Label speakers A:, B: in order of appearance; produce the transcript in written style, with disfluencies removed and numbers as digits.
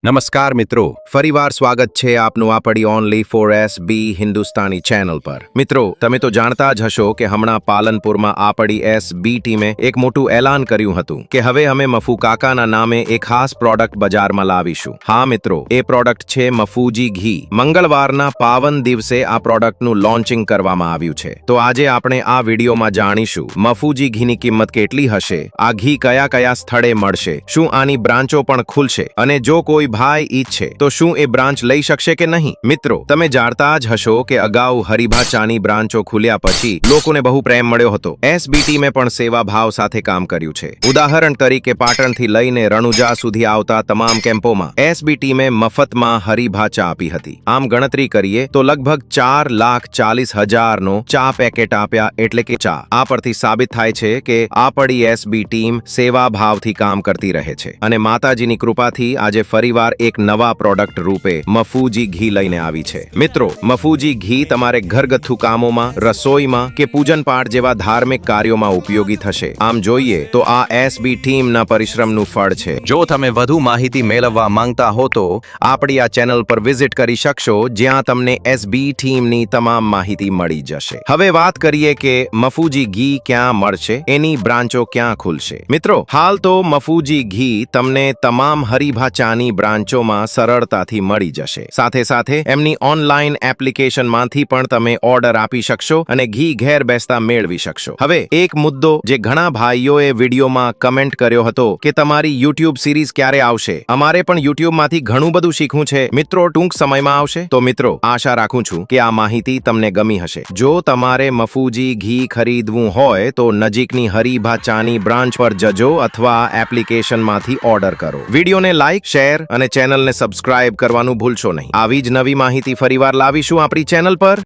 A: નમસ્કાર મિત્રો, ફરીવાર સ્વાગત છે આપનું આપણી only for SB Hindustani channel પર। મિત્રો, તમે તો જાણતા જ હશો કે હમણાં પાલનપુરમાં આપણી એસબી ટીમે એક મોટું એલાન કર્યું હતું કે હવે અમે મફુ કાકાના નામે એક ખાસ પ્રોડક્ટ બજારમાં લાવીશું। હા મિત્રો, એ પ્રોડક્ટ છે મફુજી ઘી। મંગળવારના પાવન દિવસે આ પ્રોડક્ટનું લોન્ચિંગ કરવામાં આવ્યું છે। તો આજે આપણે આ વિડીયોમાં જાણીશું મફુજી ઘીની કિંમત કેટલી હશે, આ ઘી કયા કયા સ્થળે મળશે, શું આની બ્રાન્ચો પણ ખુલશે અને જો કોઈ ભાઈ ઈચ્છે તો શું એ બ્રાન્ચ લઈ શકશે કે નહીં। મિત્રો, તમે જાણતા જ હશો કે અગાઉ હરીભા ચાની બ્રાન્ચો ખુલ્યા પછી લોકોને બહુ પ્રેમ મળ્યો હતો। એસબી ટીમે પણ સેવા ભાવ સાથે કામ કર્યું છે। ઉદાહરણ તરીકે પાટણથી લઈને રણુજા સુધી આવતા તમામ કેમ્પોમાં એસબી ટીમે મફતમાં હરીભા ચા આપી હતી। આમ ગણતરી કરીએ તો લગભગ 4,40,000નો ચા પેકેટ આપ્યા, એટલે કે ચા। આ પરથી સાબિત થાય છે કે આપણી એસબી ટીમ સેવા ભાવથી કામ કરતી રહે છે અને માતાજીની કૃપાથી આજે ફરીવાર એક નવા પ્રોડક્ટ રૂપે મફુજી ઘી લઈને આવી છે। મિત્રો, મફુજી ઘી તમારે ઘરગથ્થુ કામોમાં, રસોઈમાં કે પૂજન પાઠ જેવા ધાર્મિક કાર્યોમાં ઉપયોગી થશે। આમ જોઈએ તો આ એસબી ટીમના પરિશ્રમનું ફળ છે। જો તમે વધુ માહિતી મેળવવા માંગતા હો તો આપણી આ ચેનલ પર વિઝિટ કરી શકશો, જ્યાં તમને એસબી ટીમની તમામ માહિતી મળી જશે। હવે વાત કરીએ કે મફુજી ઘી ક્યાં મળશે, એની બ્રાન્ચો ક્યાં ખુલશે। મિત્રો, હાલ તો મફુજી ઘી તમને તમામ હરીભા ચાની બ્રાન્ચોમાં સરળતાથી મળી જશે। સાથે સાથે એમની ઓનલાઈન એપ્લિકેશનમાંથી પણ તમે ઓર્ડર આપી શકશો અને ઘી ઘેર બેસતા મેળવી શકશો। હવે એક મુદ્દો જે ઘણા ભાઈઓએ વિડીયોમાં કમેન્ટ કર્યો હતો કે તમારી યુટ્યુબ સિરીઝ ક્યારે આવશે, અમારે પણ યુટ્યુબમાંથી ઘણું બધું શીખવું છે। મિત્રો, ટૂંક સમયમાં આવશે। તો મિત્રો, આશા રાખું છું કે આ માહિતી તમને ગમી હશે। જો તમારે મફુજી ઘી ખરીદવું હોય તો નજીકની હરીભા ચાની બ્રાન્ચ પર જજો અથવા એપ્લિકેશનમાંથી ઓર્ડર કરો। વિડીયોને લાઈક, શેર અને ચેનલને સબસ્ક્રાઇબ કરવાનું ભૂલશો નહીં। આવી જ નવી માહિતી ફરીવાર લાવીશું આપણી ચેનલ પર।